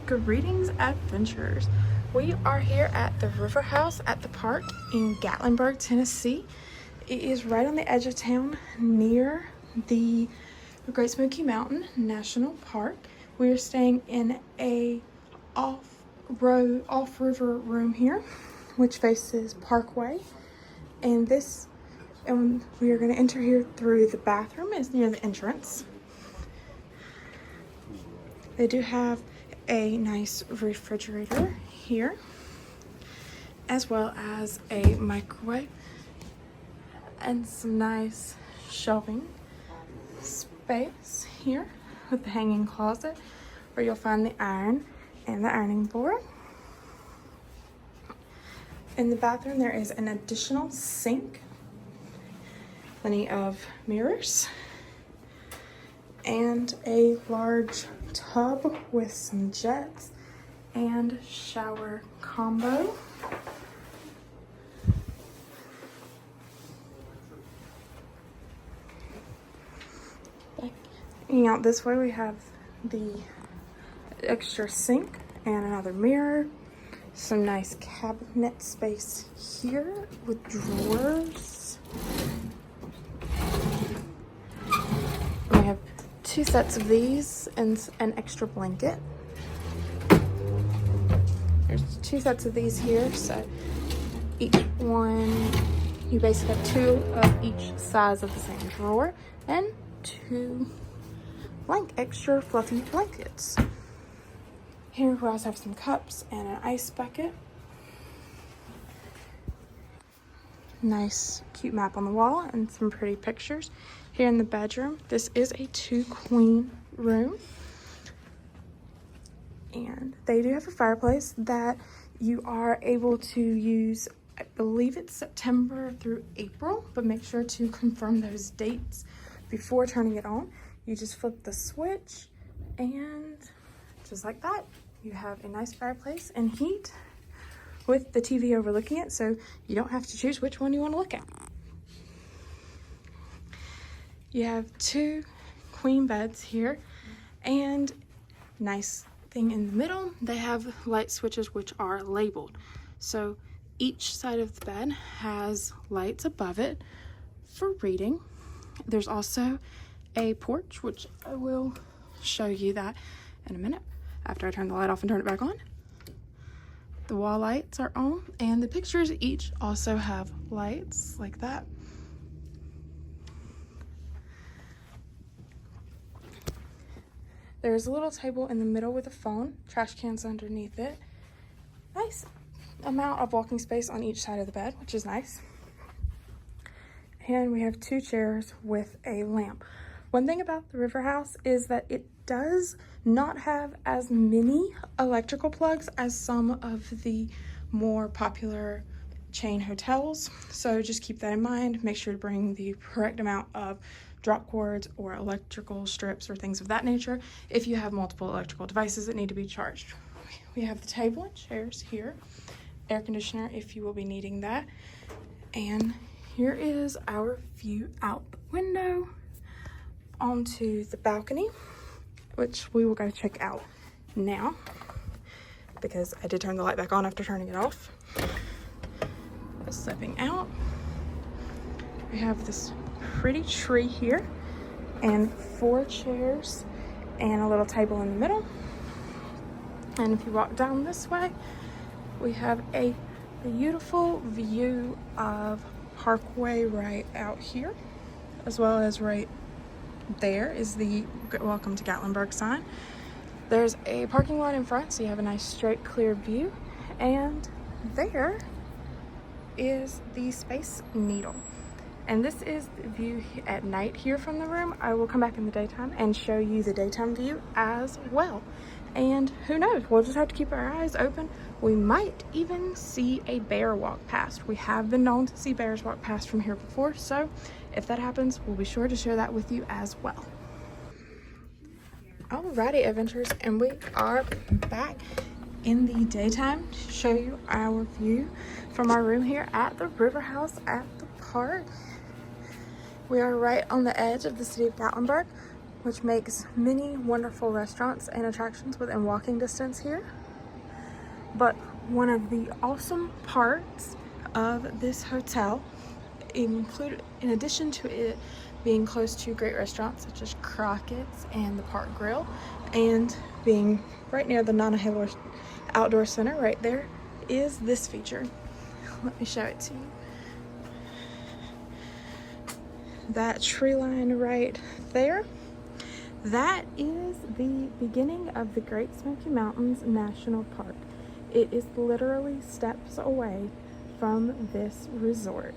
Greetings, adventurers. We are here at the Riverhouse at the park in Gatlinburg, Tennessee. It is right on the edge of town near the Great Smoky Mountain National Park. We are staying in a off-river room here, which faces Parkway. And we are going to enter here through the bathroom. It's near the entrance. They do have a nice refrigerator here, as well as a microwave and some nice shelving space here with the hanging closet where you'll find the iron and the ironing board. In the bathroom there is an additional sink, plenty of mirrors, and a large tub with some jets and shower combo. Backing out this way, we have the extra sink and another mirror, some nice cabinet space here with drawers. We have 2 sets of these and an extra blanket. There's 2 sets of these here, so each one, you basically have 2 of each size of the same drawer and 2 extra fluffy blankets. Here we also have some cups and an ice bucket. Nice cute map on the wall and some pretty pictures. Here in the bedroom, this is a 2-queen room. And they do have a fireplace that you are able to use, I believe it's September through April, but make sure to confirm those dates before turning it on. You just flip the switch and just like that, you have a nice fireplace and heat with the TV overlooking it, so you don't have to choose which one you want to look at. You have 2 queen beds here, and nice thing in the middle, they have light switches which are labeled. So each side of the bed has lights above it for reading. There's also a porch, which I will show you that in a minute after I turn the light off and turn it back on. The wall lights are on, and the pictures each also have lights like that. There's a little table in the middle with a phone, trash cans underneath it. Nice amount of walking space on each side of the bed, which is nice. And we have 2 chairs with a lamp. One thing about the Riverhouse is that it does not have as many electrical plugs as some of the more popular chain hotels. So just keep that in mind. Make sure to bring the correct amount of drop cords or electrical strips or things of that nature if you have multiple electrical devices that need to be charged. We have the table and chairs here, air conditioner if you will be needing that, and here is our view out the window onto the balcony, which we will go check out now because I did turn the light back on after turning it off. Stepping out, we have this pretty tree here and 4 chairs and a little table in the middle. And if you walk down this way, we have a beautiful view of Parkway right out here, as well as right there is the Welcome to Gatlinburg sign. There's a parking lot in front, so you have a nice straight clear view, and there is the Space Needle. And this is the view at night here from the room. I will come back in the daytime and show you the daytime view as well. And who knows, we'll just have to keep our eyes open. We might even see a bear walk past. We have been known to see bears walk past from here before, so if that happens, we'll be sure to share that with you as well. Alrighty, adventurers, and we are back in the daytime to show you our view from our room here at the Riverhouse at the park. We are right on the edge of the city of Gatlinburg, which makes many wonderful restaurants and attractions within walking distance here. But one of the awesome parts of this hotel, in addition to it being close to great restaurants such as Crockett's and the Park Grill, and being right near the Nantahala Outdoor Center right there, is this feature. Let me show it to you. That tree line right there, that is the beginning of the Great Smoky Mountains National Park. It is literally steps away from this resort.